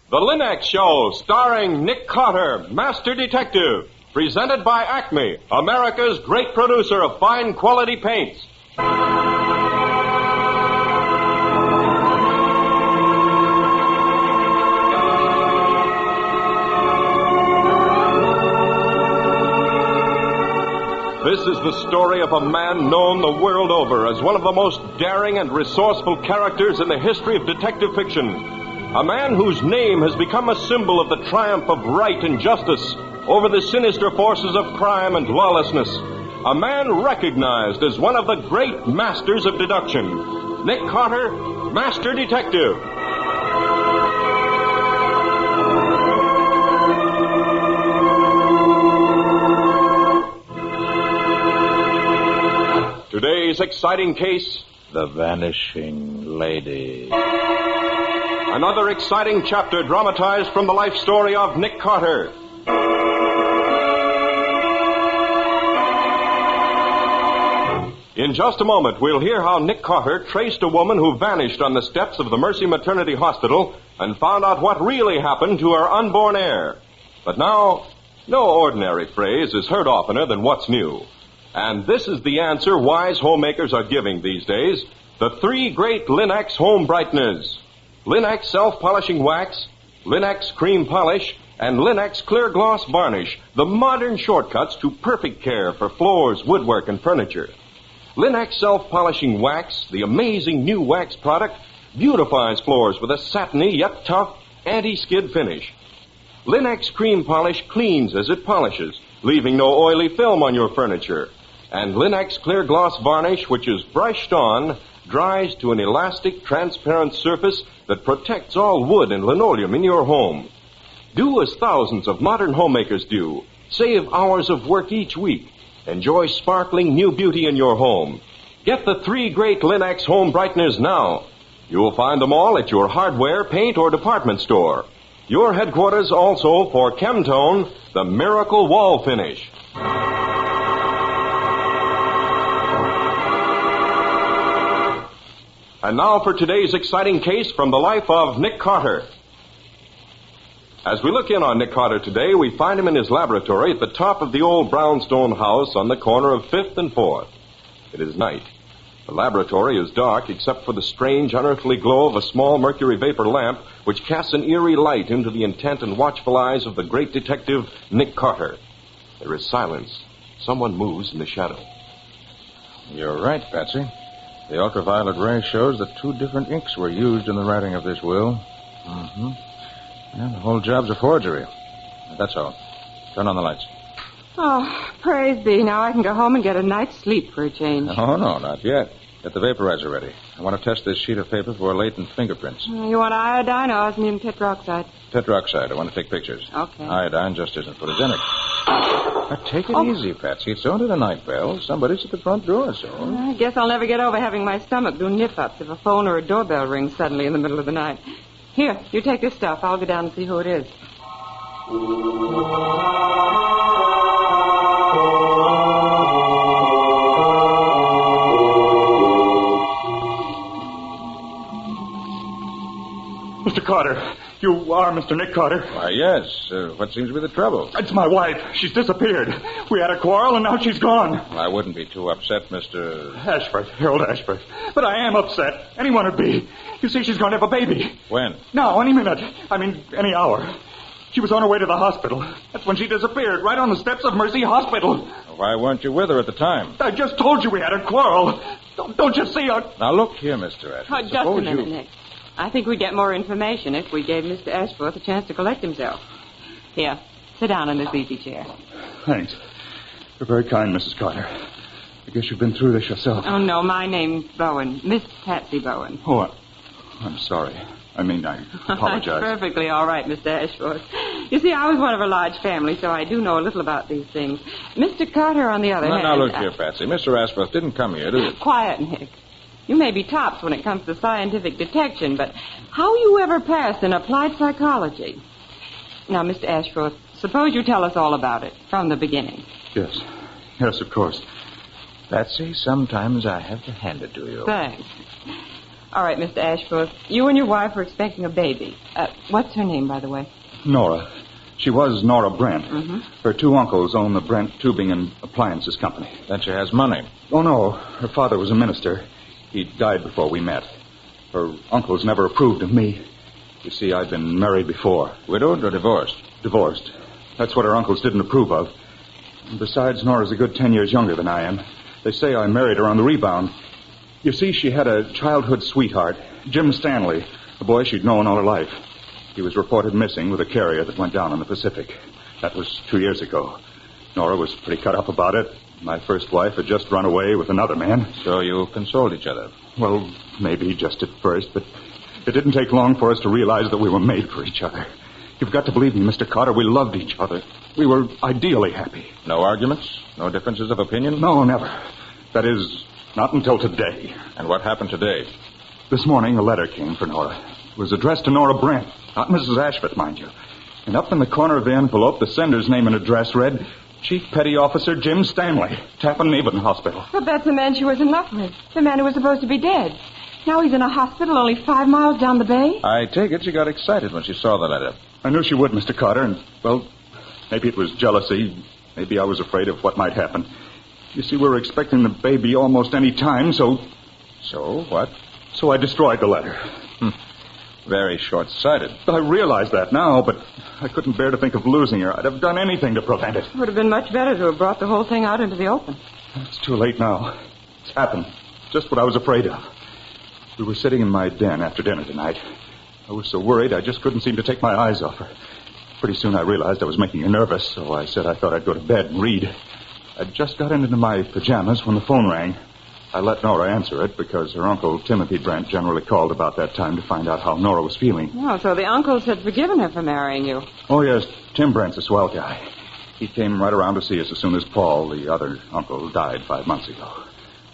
The Linux Show, starring Nick Carter, Master Detective. Presented by Acme, America's great producer of fine quality paints. This is the story of a man known the world over as one of the most daring and resourceful characters in the history of detective fiction. A man whose name has become a symbol of the triumph of right and justice over the sinister forces of crime and lawlessness. A man recognized as one of the great masters of deduction. Nick Carter, Master Detective. Today's exciting case, The Vanishing Lady. Another exciting chapter dramatized from the life story of Nick Carter. In just a moment, we'll hear how Nick Carter traced a woman who vanished on the steps of the Mercy Maternity Hospital and found out what really happened to her unborn heir. But now, no ordinary phrase is heard oftener than what's new. And this is the answer wise homemakers are giving these days. The three great Linux home brighteners. Linux self-polishing wax, Linux cream polish, and Linux clear gloss varnish. The modern shortcuts to perfect care for floors, woodwork, and furniture. Linux self-polishing wax, the amazing new wax product, beautifies floors with a satiny yet tough anti-skid finish. Linux cream polish cleans as it polishes, leaving no oily film on your furniture. And Linux clear gloss varnish, which is brushed on, dries to an elastic, transparent surface that protects all wood and linoleum in your home. Do as thousands of modern homemakers do. Save hours of work each week. Enjoy sparkling new beauty in your home. Get the three great Linux home brighteners now. You'll find them all at your hardware, paint, or department store. Your headquarters also for Chemtone, the miracle wall finish. And now for today's exciting case from the life of Nick Carter. As we look in on Nick Carter today, we find him in his laboratory at the top of the old brownstone house on the corner of 5th and 4th. It is night. The laboratory is dark except for the strange, unearthly glow of a small mercury vapor lamp which casts an eerie light into the intent and watchful eyes of the great detective, Nick Carter. There is silence. Someone moves in the shadow. You're right, Patsy. The ultraviolet ray shows that two different inks were used in the writing of this will. Mm-hmm. And the whole job's a forgery. That's all. Turn on the lights. Oh, praise be. Now I can go home and get a night's sleep for a change. Oh, no, not yet. Get the vaporizer ready. I want to test this sheet of paper for latent fingerprints. You want iodine, osmium tetroxide? Tetroxide. I want to take pictures. Okay. Iodine just isn't photogenic. Now, take it easy, Patsy. It's only the night bell. Somebody's at the front door, so... I guess I'll never get over having my stomach do nip-ups if a phone or a doorbell rings suddenly in the middle of the night. Here, you take this stuff. I'll go down and see who it is. Mr. Carter, you are Mr. Nick Carter? Why, yes. What seems to be the trouble? It's my wife. She's disappeared. We had a quarrel, and now she's gone. Well, I wouldn't be too upset, Mr... Ashford, Harold Ashford. But I am upset. Anyone would be. You see, she's going to have a baby. When? Now, any minute. I mean, any hour. She was on her way to the hospital. That's when she disappeared, right on the steps of Mercy Hospital. Why weren't you with her at the time? I just told you we had a quarrel. Don't you see her? Now, look here, Mr. Ashford. Oh, just a minute, Nick. I think we'd get more information if we gave Mr. Ashworth a chance to collect himself. Here, sit down in this easy chair. Thanks. You're very kind, Mrs. Carter. I guess you've been through this yourself. Oh, no, my name's Bowen. Miss Patsy Bowen. Oh, I'm sorry. I apologize. That's perfectly all right, Mr. Ashworth. You see, I was one of a large family, so I do know a little about these things. Mr. Carter, on the other hand... Now, look here, Patsy. Mr. Ashworth didn't come here, did he? Quiet, Nick. You may be tops when it comes to scientific detection, but how you ever passed in applied psychology? Now, Mr. Ashworth, suppose you tell us all about it from the beginning. Yes. Yes, of course. Patsy, sometimes I have to hand it to you. Thanks. All right, Mr. Ashford. You and your wife are expecting a baby. What's her name, by the way? Nora. She was Nora Brent. Mm-hmm. Her two uncles own the Brent Tubing and Appliances Company. Then she has money. Oh, no. Her father was a minister. He died before we met. Her uncles never approved of me. You see, I'd been married before. Widowed or divorced? Divorced. That's what her uncles didn't approve of. And besides, Nora's a good 10 years younger than I am. They say I married her on the rebound. You see, she had a childhood sweetheart, Jim Stanley, a boy she'd known all her life. He was reported missing with a carrier that went down in the Pacific. That was 2 years ago. Nora was pretty cut up about it. My first wife had just run away with another man. So you consoled each other? Well, maybe just at first, but it didn't take long for us to realize that we were made for each other. You've got to believe me, Mr. Carter. We loved each other. We were ideally happy. No arguments? No differences of opinion? No, never. That is, not until today. And what happened today? This morning, a letter came for Nora. It was addressed to Nora Brent, not Mrs. Ashford, mind you. And up in the corner of the envelope, the sender's name and address read, Chief Petty Officer Jim Stanley, Tappan Even Hospital. But that's the man she was in love with. The man who was supposed to be dead. Now he's in a hospital only 5 miles down the bay. I take it she got excited when she saw the letter. I knew she would, Mr. Carter, and, well, maybe it was jealousy. Maybe I was afraid of what might happen. You see, we were expecting the baby almost any time, so... So, what? So I destroyed the letter. Very short-sighted. I realize that now, but I couldn't bear to think of losing her. I'd have done anything to prevent it. It would have been much better to have brought the whole thing out into the open. It's too late now. It's happened. Just what I was afraid of. We were sitting in my den after dinner tonight. I was so worried I just couldn't seem to take my eyes off her. Pretty soon I realized I was making her nervous, so I said I thought I'd go to bed and read. I'd just got into my pajamas when the phone rang. I let Nora answer it because her uncle, Timothy Brent, generally called about that time to find out how Nora was feeling. Oh, so the uncles had forgiven her for marrying you. Oh, yes. Tim Brent's a swell guy. He came right around to see us as soon as Paul, the other uncle, died 5 months ago.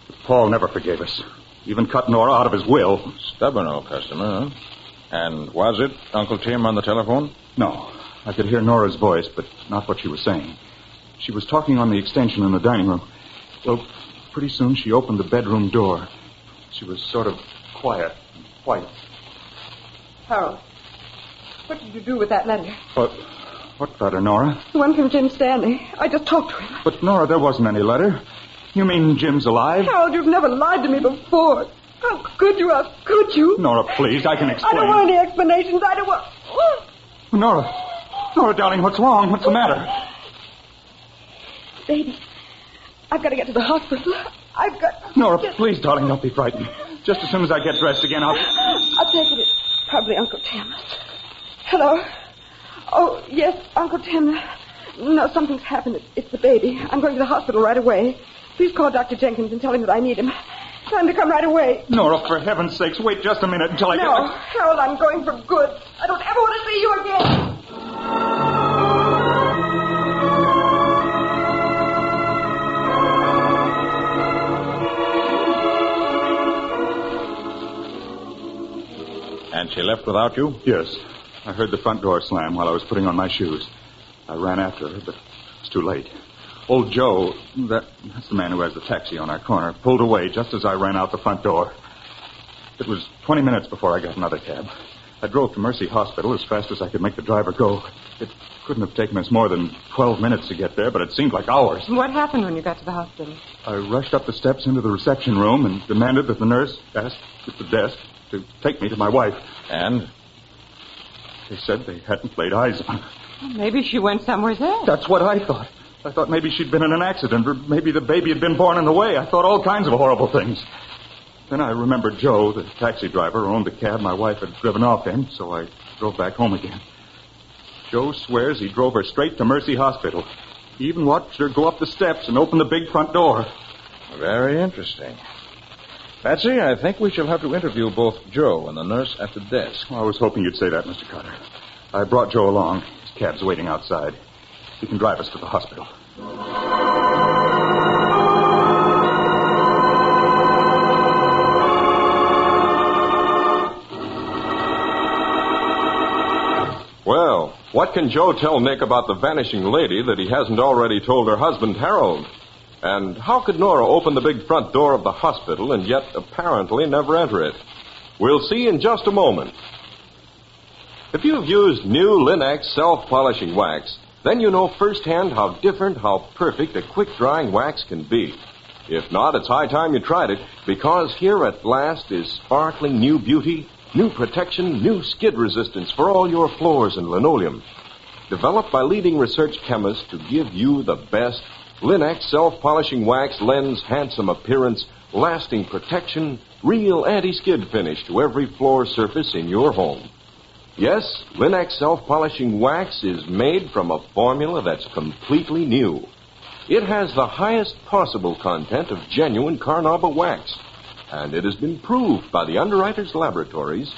But Paul never forgave us. Even cut Nora out of his will. Stubborn old customer, huh? And was it Uncle Tim on the telephone? No. I could hear Nora's voice, but not what she was saying. She was talking on the extension in the dining room. Well, pretty soon she opened the bedroom door. She was sort of quiet and white. Harold, what did you do with that letter? What letter, Nora? The one from Jim Stanley. I just talked to him. But, Nora, there wasn't any letter. You mean Jim's alive? Harold, you've never lied to me before. How could you? How could you? Nora, please, I can explain. I don't want any explanations. I don't want... Nora, darling, what's wrong? What's the matter? Baby, I've got to get to the hospital. I've got... Nora, please, darling, don't be frightened. Just as soon as I get dressed again, I'll take it. It's probably Uncle Tim. Hello? Oh, yes, Uncle Tim. No, something's happened. It's the baby. I'm going to the hospital right away. Please call Dr. Jenkins and tell him that I need him. Tell him to come right away. Nora, for heaven's sakes, wait just a minute until I get... No, Harold, I'm going for good. I don't ever want to see you again. And she left without you? Yes. I heard the front door slam while I was putting on my shoes. I ran after her, but it was too late. Old Joe, that's the man who has the taxi on our corner, pulled away just as I ran out the front door. It was 20 minutes before I got another cab. I drove to Mercy Hospital as fast as I could make the driver go. It couldn't have taken us more than 12 minutes to get there, but it seemed like hours. What happened when you got to the hospital? I rushed up the steps into the reception room and demanded that the nurse ask at the desk to take me to my wife. And? They said they hadn't laid eyes on her. Well, maybe she went somewhere else. That's what I thought. I thought maybe she'd been in an accident, or maybe the baby had been born in the way. I thought all kinds of horrible things. Then I remembered Joe, the taxi driver who owned the cab my wife had driven off in, so I drove back home again. Joe swears he drove her straight to Mercy Hospital. He even watched her go up the steps and open the big front door. Very interesting. Patsy, I think we shall have to interview both Joe and the nurse at the desk. Well, I was hoping you'd say that, Mr. Carter. I brought Joe along. His cab's waiting outside. He can drive us to the hospital. Well, what can Joe tell Nick about the vanishing lady that he hasn't already told her husband, Harold? And how could Nora open the big front door of the hospital and yet apparently never enter it? We'll see in just a moment. If you've used new Linex self-polishing wax, then you know firsthand how different, how perfect a quick-drying wax can be. If not, it's high time you tried it, because here at last is sparkling new beauty, new protection, new skid resistance for all your floors and linoleum. Developed by leading research chemists to give you the best, Linex self-polishing wax lends handsome appearance, lasting protection, real anti-skid finish to every floor surface in your home. Yes, Linex self-polishing wax is made from a formula that's completely new. It has the highest possible content of genuine carnauba wax, and it has been proved by the underwriters' laboratories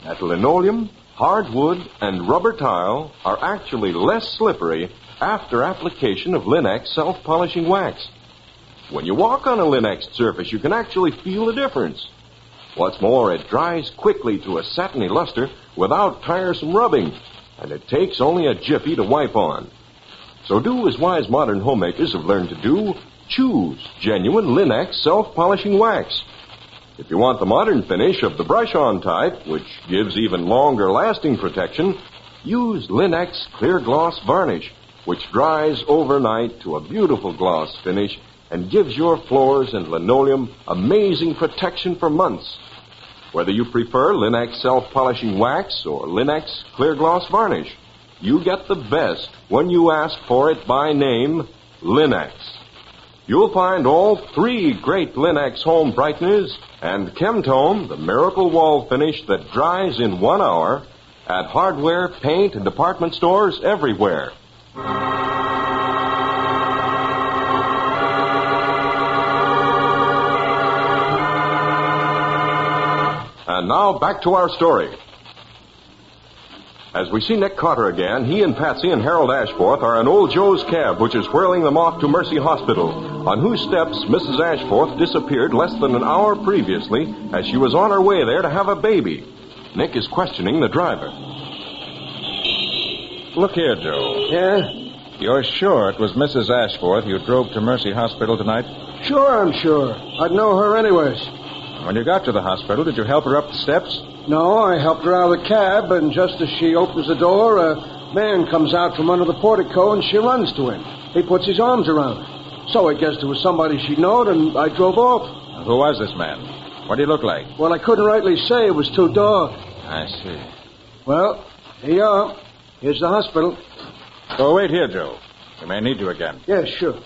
that linoleum, hardwood, and rubber tile are actually less slippery after application of Linex self-polishing wax. When you walk on a Linex surface, you can actually feel the difference. What's more, it dries quickly to a satiny luster without tiresome rubbing, and it takes only a jiffy to wipe on. So do as wise modern homemakers have learned to do. Choose genuine Linex self-polishing wax. If you want the modern finish of the brush-on type, which gives even longer lasting protection, use Linex clear gloss varnish, which dries overnight to a beautiful gloss finish and gives your floors and linoleum amazing protection for months. Whether you prefer Linex self-polishing wax or Linex clear gloss varnish, you get the best when you ask for it by name, Linex. You'll find all three great Linex home brighteners and Chemtone, the miracle wall finish that dries in 1 hour, at hardware, paint, and department stores everywhere. And now back to our story. As we see Nick Carter again, he and Patsy and Harold Ashforth are in old Joe's cab, which is whirling them off to Mercy Hospital, on whose steps Mrs. Ashforth disappeared less than an hour previously as she was on her way there to have a baby. Nick is questioning the driver. Look here, Joe. Yeah? You're sure it was Mrs. Ashforth you drove to Mercy Hospital tonight? Sure, I'm sure. I'd know her anyways. When you got to the hospital, did you help her up the steps? No, I helped her out of the cab, and just as she opens the door, a man comes out from under the portico, and she runs to him. He puts his arms around her. So I guessed it was somebody she knowed, and I drove off. Who was this man? What did he look like? Well, I couldn't rightly say. It was too dark. I see. Well, here you are. Here's the hospital. So wait here, Joe. We may need you again. Yeah, sure.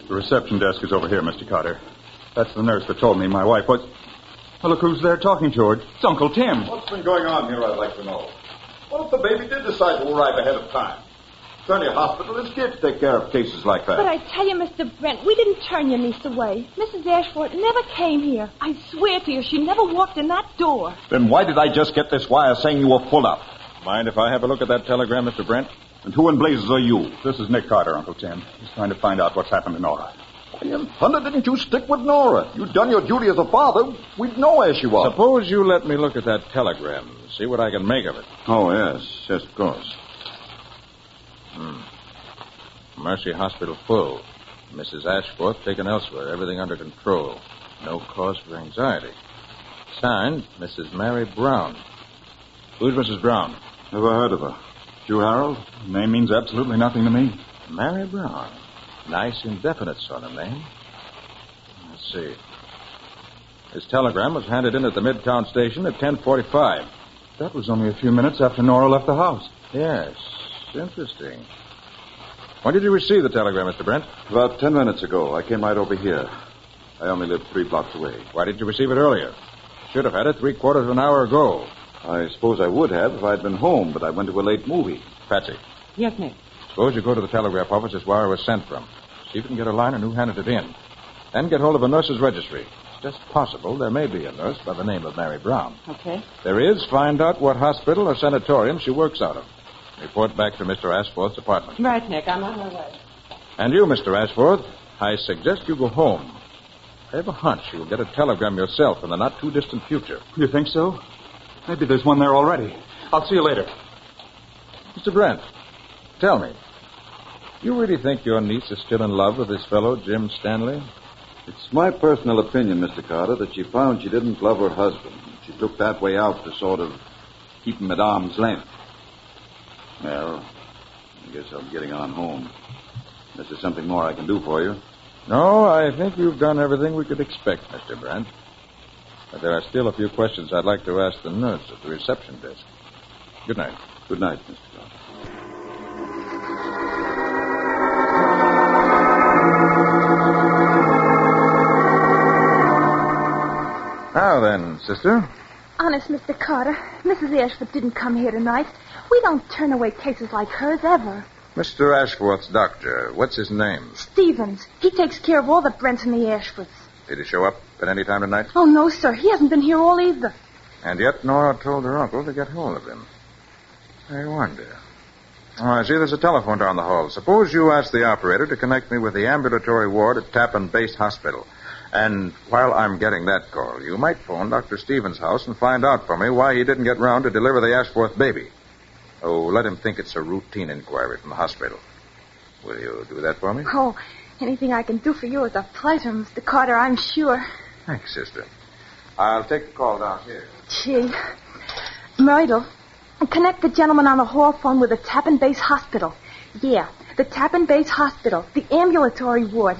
The reception desk is over here, Mr. Carter. That's the nurse that told me my wife was... Well, look who's there talking to her. It's Uncle Tim. What's been going on here, I'd like to know? What if the baby did decide to arrive ahead of time? Attorney Hospital is here to take care of cases like that. But I tell you, Mr. Brent, we didn't turn your niece away. Mrs. Ashford never came here. I swear to you, she never walked in that door. Then why did I just get this wire saying you were full up? Mind if I have a look at that telegram, Mr. Brent? And who in blazes are you? This is Nick Carter, Uncle Tim. He's trying to find out what's happened to Nora. Why in thunder didn't you stick with Nora? You'd done your duty as a father. We'd know where she was. Suppose you let me look at that telegram, see what I can make of it. Oh, yes. Yes, of course. Mercy Hospital full. Mrs. Ashforth taken elsewhere. Everything under control. No cause for anxiety. Signed, Mrs. Mary Brown. Who's Mrs. Brown? Never heard of her. You, Harold? The name means absolutely nothing to me. Mary Brown. Nice indefinite sort of name. Let's see. This telegram was handed in at the Midtown station at 10:45. That was only a few minutes after Nora left the house. Yes. Interesting. When did you receive the telegram, Mr. Brent? About 10 minutes ago. I came right over here. I only live 3 blocks away. Why did you receive it earlier? Should have had it 3/4 of an hour ago. I suppose I would have if I'd been home, but I went to a late movie. Patsy, Yes, Nick. suppose you go to the telegraph office this wire was sent from. See if you can get a line on who handed it in. Then get hold of a nurse's registry. It's just possible there may be a nurse by the name of Mary Brown. Okay. If there is, find out what hospital or sanatorium she works out of. Report back to Mr. Ashforth's apartment. Right, Nick. I'm on my way. And you, Mr. Ashforth, I suggest you go home. I have a hunch you'll get a telegram yourself in the not-too-distant future. You think so? Maybe there's one there already. I'll see you later. Mr. Brent, tell me, you really think your niece is still in love with this fellow, Jim Stanley? It's my personal opinion, Mr. Carter, that she found she didn't love her husband. She took that way out to sort of keep him at arm's length. Well, I guess I'm getting on home. Unless there's something more I can do for you. No, I think you've done everything we could expect, Mr. Brent. But there are still a few questions I'd like to ask the nurse at the reception desk. Good night. Good night, Mr. Carter. Now then, sister. Honest, Mr. Carter, Mrs. Ashford didn't come here tonight. We don't turn away cases like hers ever. Mr. Ashworth's doctor, what's his name? Stevens. He takes care of all the Brents and the Ashfords. Did he show up at any time tonight? Oh, no, sir. He hasn't been here all either. And yet Nora told her uncle to get hold of him. I wonder. Oh, I see there's a telephone down the hall. Suppose you ask the operator to connect me with the ambulatory ward at Tappan Base Hospital. And while I'm getting that call, you might phone Dr. Stevens' house and find out for me why he didn't get round to deliver the Ashworth baby. Oh, let him think it's a routine inquiry from the hospital. Will you do that for me? Oh, anything I can do for you is a pleasure, Mr. Carter, I'm sure. Thanks, sister. I'll take the call down here. Gee. Myrtle, connect the gentleman on the hall phone with the Tappan Base Hospital. Yeah, the Tappan Base Hospital, the ambulatory ward.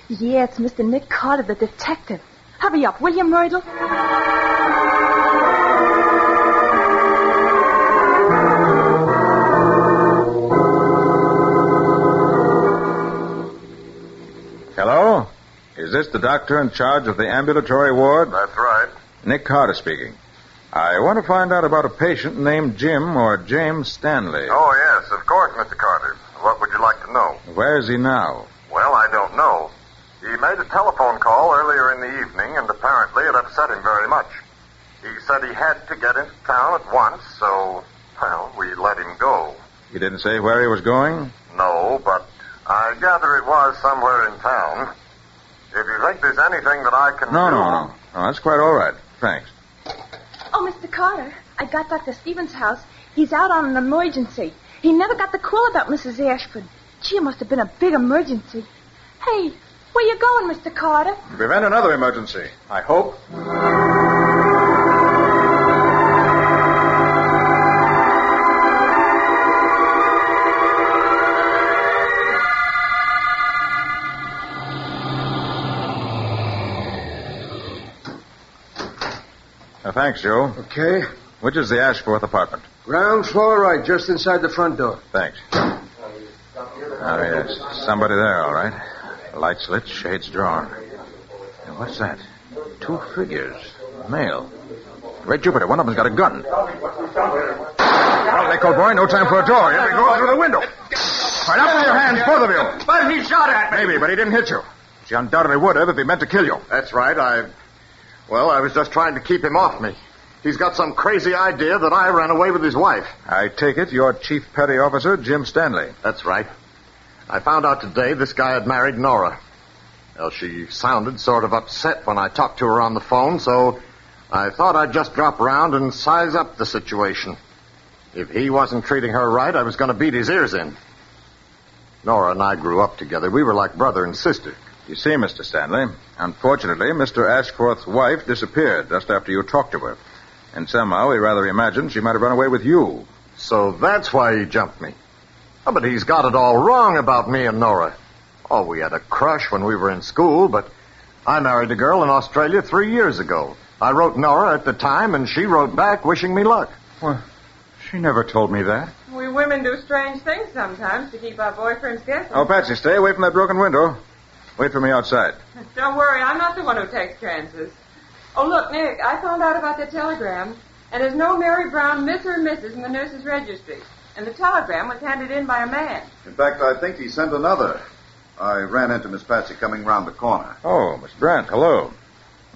Yeah, it's Mr. Nick Carter, the detective. Hurry up, will you, Myrtle? Hello? Is this the doctor in charge of the ambulatory ward? That's right. Nick Carter speaking. I want to find out about a patient named Jim or James Stanley. Oh, yes, of course, Mr. Carter. What would you like to know? Where is he now? Well, I don't know. He made a telephone call earlier in the evening, and apparently it upset him very much. He said he had to get into town at once, so, well, we let him go. He didn't say where he was going? No, but I gather it was somewhere in town. If you think there's anything that I can No, do... no. That's quite all right. Thanks. Oh, Mr. Carter, I got Dr. Stevens' house. He's out on an emergency. He never got the call about Mrs. Ashford. Gee, it must have been a big emergency. Hey, where you going, Mr. Carter? Prevent another emergency, I hope. Thanks, Joe. Okay. Which is the Ashforth apartment? Ground floor right, just inside the front door. Thanks. Oh, yes. Somebody there, all right. Lights lit, shades drawn. And what's that? Two figures. Male. Great Jupiter, one of them's got a gun. Well, Nick, old boy, no time for a door. Here we go through the window. Right up with your hands, both of you. But he shot at me. Maybe, but he didn't hit you. She undoubtedly would have if he meant to kill you. That's right. I was just trying to keep him off me. He's got some crazy idea that I ran away with his wife. I take it you're Chief Petty Officer Jim Stanley. That's right. I found out today this guy had married Nora. Well, she sounded sort of upset when I talked to her on the phone, so I thought I'd just drop around and size up the situation. If he wasn't treating her right, I was going to beat his ears in. Nora and I grew up together. We were like brother and sister. You see, Mr. Stanley, unfortunately, Mr. Ashforth's wife disappeared just after you talked to her. And somehow we rather imagined she might have run away with you. So that's why he jumped me. Oh, but he's got it all wrong about me and Nora. Oh, we had a crush when we were in school, but I married a girl in Australia 3 years ago. I wrote Nora at the time, and she wrote back wishing me luck. Well, she never told me that. We women do strange things sometimes to keep our boyfriends guessing. Oh, Patsy, stay away from that broken window. Wait for me outside. Don't worry, I'm not the one who takes chances. Oh, look, Nick, I found out about the telegram, and there's no Mary Brown, Miss or Mrs. in the nurse's registry. And the telegram was handed in by a man. In fact, I think he sent another. I ran into Miss Patsy coming round the corner. Oh, Miss Brent, hello.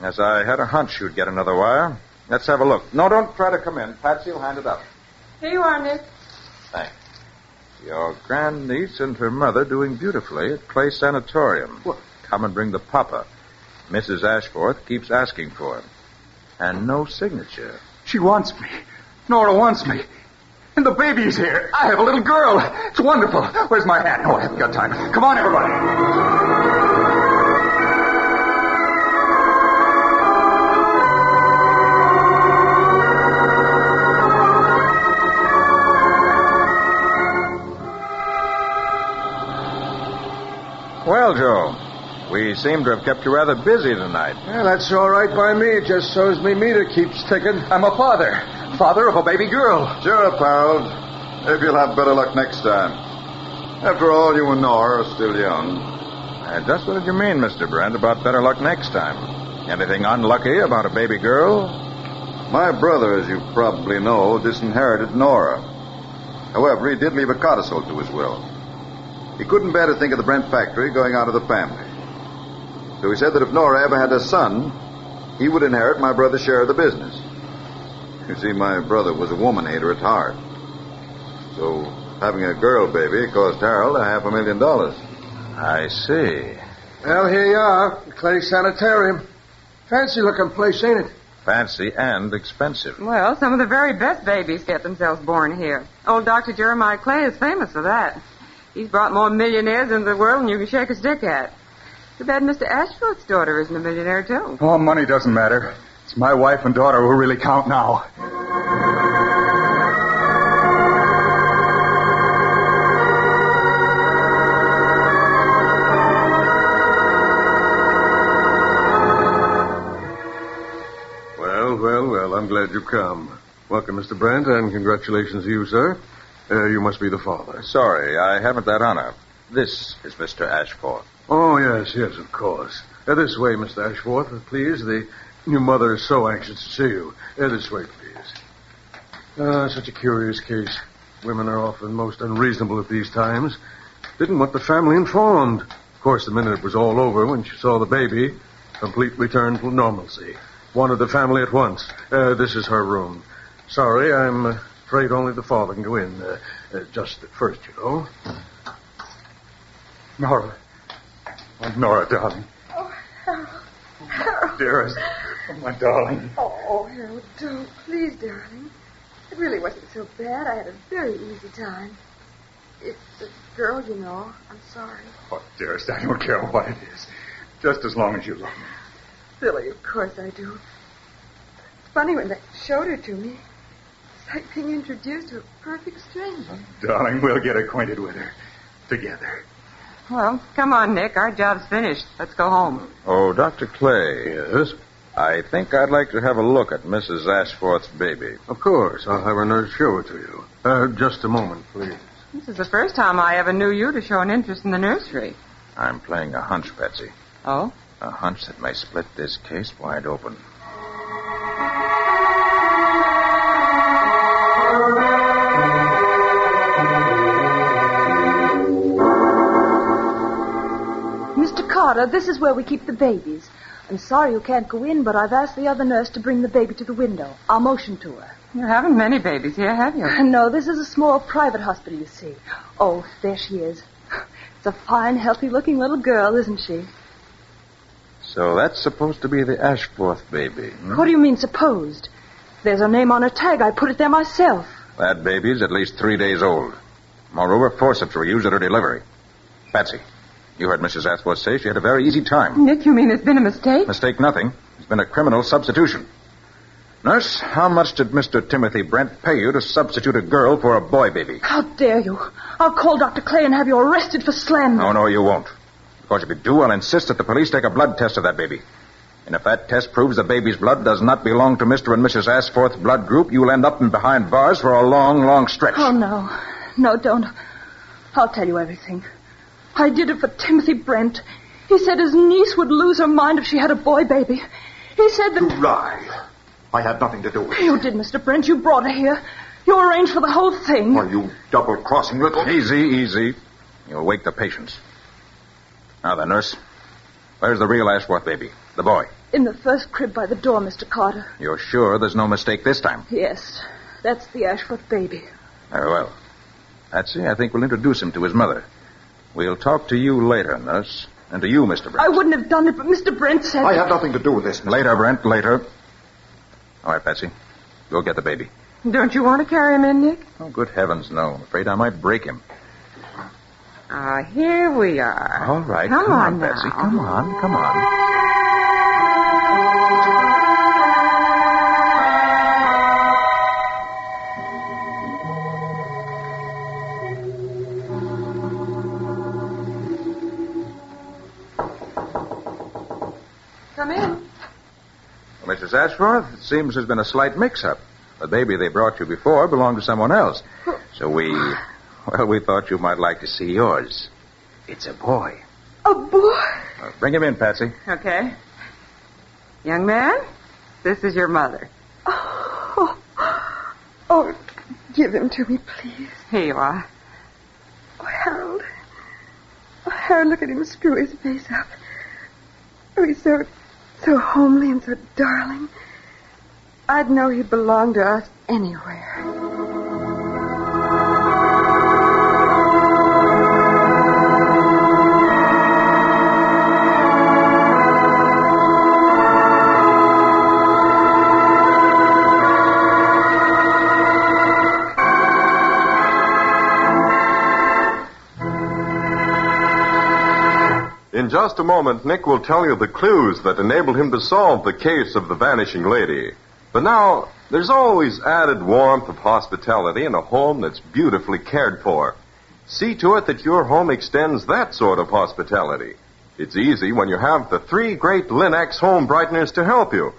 Yes, I had a hunch you'd get another wire. Let's have a look. No, don't try to come in. Patsy will hand it up. Here you are, Nick. Thanks. Your grandniece and her mother doing beautifully at Clay Sanatorium. What? Come and bring the papa. Mrs. Ashforth keeps asking for him. And no signature. She wants me. Nora wants me. And the baby's here. I have a little girl. It's wonderful. Where's my hat? Oh, I haven't got time. Come on, everybody. Well, Joe, we seem to have kept you rather busy tonight. Yeah, that's all right by me. It just shows me meter keeps ticking. I'm a father. Father of a baby girl. Sure, pal. Maybe you'll have better luck next time. After all, you and Nora are still young. Just what did you mean, Mr. Brent, about better luck next time? Anything unlucky about a baby girl? My brother, as you probably know, disinherited Nora. However, he did leave a codicil to his will. He couldn't bear to think of the Brent factory going out of the family. So he said that if Nora ever had a son, he would inherit my brother's share of the business. You see, my brother was a woman-hater at heart. So having a girl baby cost Harold $500,000. I see. Well, here you are, the Clay Sanitarium. Fancy-looking place, ain't it? Fancy and expensive. Well, some of the very best babies get themselves born here. Old Dr. Jeremiah Clay is famous for that. He's brought more millionaires into the world than you can shake a stick at. Too bad Mr. Ashford's daughter isn't a millionaire, too. Oh, money doesn't matter. It's my wife and daughter who really count now. Well, I'm glad you come. Welcome, Mr. Brent, and congratulations to you, sir. You must be the father. Sorry, I haven't that honor. This is Mr. Ashford. Oh, yes, of course. This way, Mr. Ashford, please. The new mother is so anxious to see you. This way, please. Such a curious case. Women are often most unreasonable at these times. Didn't want the family informed. Of course, the minute it was all over, when she saw the baby, complete return to normalcy. Wanted the family at once. This is her room. Sorry, I'm afraid only the father can go in. Just at first, you know. Nora. Oh, Nora, darling. Oh, Harold. Dearest. Oh, my darling. Oh, Harold, don't. Please, darling. It really wasn't so bad. I had a very easy time. It's a girl, you know. I'm sorry. Oh, dearest, I don't care what it is. Just as long as you love me. Silly, of course I do. It's funny when they showed her to me. It's like being introduced to a perfect stranger. Darling, we'll get acquainted with her. Together. Well, come on, Nick. Our job's finished. Let's go home. Oh, Dr. Clay. Yes? I think I'd like to have a look at Mrs. Ashford's baby. Of course. I'll have her nurse show it to you. Just a moment, please. This is the first time I ever knew you to show an interest in the nursery. I'm playing a hunch, Patsy. Oh? A hunch that may split this case wide open. Mr. Carter, this is where we keep the babies. I'm sorry you can't go in, but I've asked the other nurse to bring the baby to the window. I'll motion to her. You haven't many babies here, have you? No, this is a small private hospital, you see. Oh, there she is. It's a fine, healthy-looking little girl, isn't she? So that's supposed to be the Ashforth baby. What do you mean, supposed? There's her name on her tag. I put it there myself. That baby's at least 3 days old. Moreover, forceps were used at her delivery. Patsy, you heard Mrs. Ashforth say she had a very easy time. Nick, you mean it's been a mistake? Mistake nothing. It's been a criminal substitution. Nurse, how much did Mr. Timothy Brent pay you to substitute a girl for a boy baby? How dare you? I'll call Dr. Clay and have you arrested for slander. No, you won't. Because if you do, I'll insist that the police take a blood test of that baby. And if that test proves the baby's blood does not belong to Mr. and Mrs. Ashforth's blood group, you'll end up behind bars for a long, long stretch. Oh, no. No, don't. I'll tell you everything. I did it for Timothy Brent. He said his niece would lose her mind if she had a boy baby. He said that... You lie. I had nothing to do with it. You did, Mr. Brent. You brought her here. You arranged for the whole thing. Are you double-crossing little... Easy. You'll wake the patients. Now then, nurse. Where's the real Ashworth baby? The boy? In the first crib by the door, Mr. Carter. You're sure there's no mistake this time? Yes. That's the Ashworth baby. Very well. Patsy, I think we'll introduce him to his mother. We'll talk to you later, nurse. And to you, Mr. Brent. I wouldn't have done it, but Mr. Brent said... I had nothing to do with this. Later, Brent, later. All right, Patsy. Go get the baby. Don't you want to carry him in, Nick? Oh, good heavens, no. I'm afraid I might break him. Here we are. All right. Come on now. Patsy. Come on. Come in. Well, Mrs. Ashworth, it seems there's been a slight mix-up. The baby they brought you before belonged to someone else. So we thought you might like to see yours. It's a boy. A boy? Bring him in, Patsy. Okay. Young man, this is your mother. Oh, give him to me, please. Here you are. Oh, Harold. Oh, Harold, look at him screw his face up. Oh, he's so homely and so darling. I'd know he belonged to us anywhere. In just a moment, Nick will tell you the clues that enabled him to solve the case of the vanishing lady. But now, there's always added warmth of hospitality in a home that's beautifully cared for. See to it that your home extends that sort of hospitality. It's easy when you have the 3 great Linex home brighteners to help you.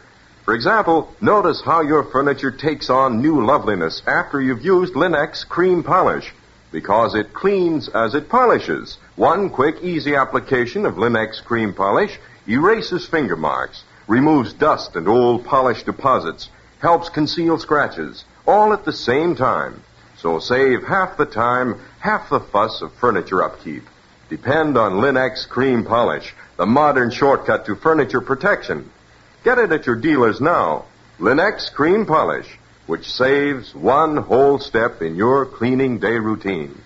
For example, notice how your furniture takes on new loveliness after you've used Linex cream polish, because it cleans as it polishes. One quick, easy application of Linex cream polish erases finger marks, removes dust and old polish deposits, helps conceal scratches, all at the same time. So save half the time, half the fuss of furniture upkeep. Depend on Linex cream polish, the modern shortcut to furniture protection. Get it at your dealers now. Linex cream polish, which saves one whole step in your cleaning day routine.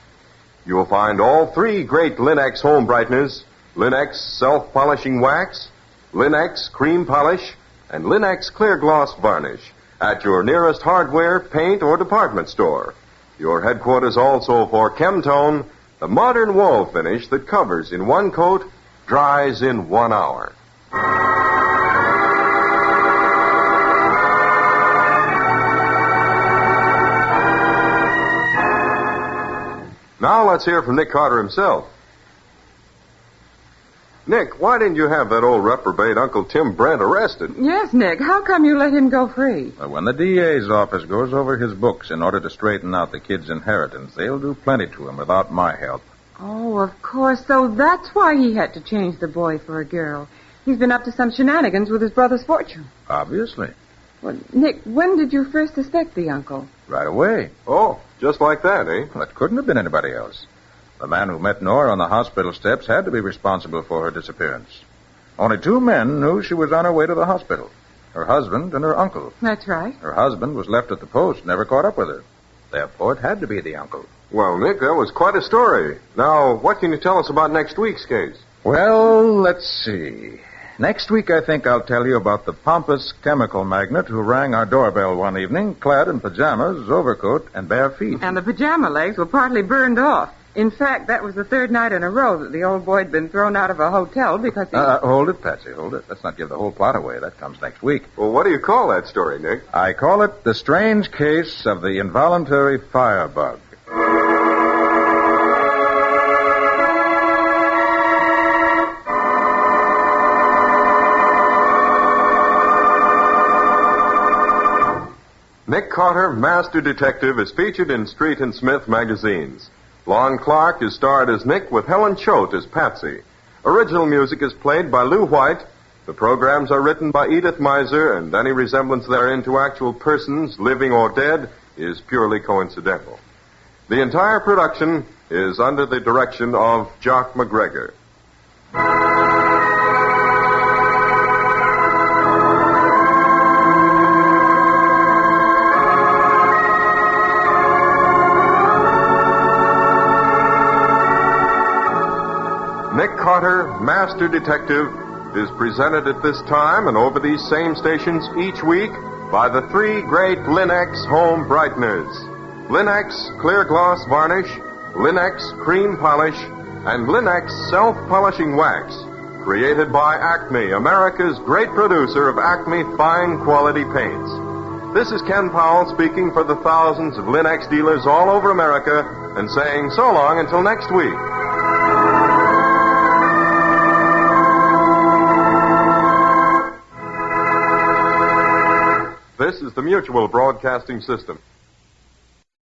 You'll find all 3 great Linex home brighteners, Linex self-polishing wax, Linex cream polish, and Linex clear gloss varnish at your nearest hardware, paint, or department store. Your headquarters also for Chemtone, the modern wall finish that covers in one coat, dries in 1 hour. Now let's hear from Nick Carter himself. Nick, why didn't you have that old reprobate Uncle Tim Brent arrested? Yes, Nick. How come you let him go free? Well, when the DA's office goes over his books in order to straighten out the kid's inheritance, they'll do plenty to him without my help. Oh, of course. So that's why he had to change the boy for a girl. He's been up to some shenanigans with his brother's fortune. Obviously. Well, Nick, when did you first suspect the uncle? Right away. Oh, just like that, eh? Well, it couldn't have been anybody else. The man who met Nora on the hospital steps had to be responsible for her disappearance. Only 2 men knew she was on her way to the hospital. Her husband and her uncle. That's right. Her husband was left at the post, never caught up with her. Therefore, it had to be the uncle. Well, Nick, that was quite a story. Now, what can you tell us about next week's case? Well, let's see. Next week, I think I'll tell you about the pompous chemical magnate who rang our doorbell one evening, clad in pajamas, overcoat, and bare feet. And the pajama legs were partly burned off. In fact, that was the 3rd night in a row that the old boy had been thrown out of a hotel because he... Hold it, Patsy, hold it. Let's not give the whole plot away. That comes next week. Well, what do you call that story, Nick? I call it The Strange Case of the Involuntary Firebug. Nick Carter, Master Detective, is featured in Street and Smith magazines. Lon Clark is starred as Nick with Helen Choate as Patsy. Original music is played by Lou White. The programs are written by Edith Miser, and any resemblance therein to actual persons, living or dead, is purely coincidental. The entire production is under the direction of Jock McGregor. Nick Carter, Master Detective, is presented at this time and over these same stations each week by the three great Linex home brighteners. Linex Clear Gloss Varnish, Linex Cream Polish, and Linex Self-Polishing Wax. Created by Acme, America's great producer of Acme fine quality paints. This is Ken Powell speaking for the thousands of Linex dealers all over America and saying so long until next week. This is the Mutual Broadcasting System.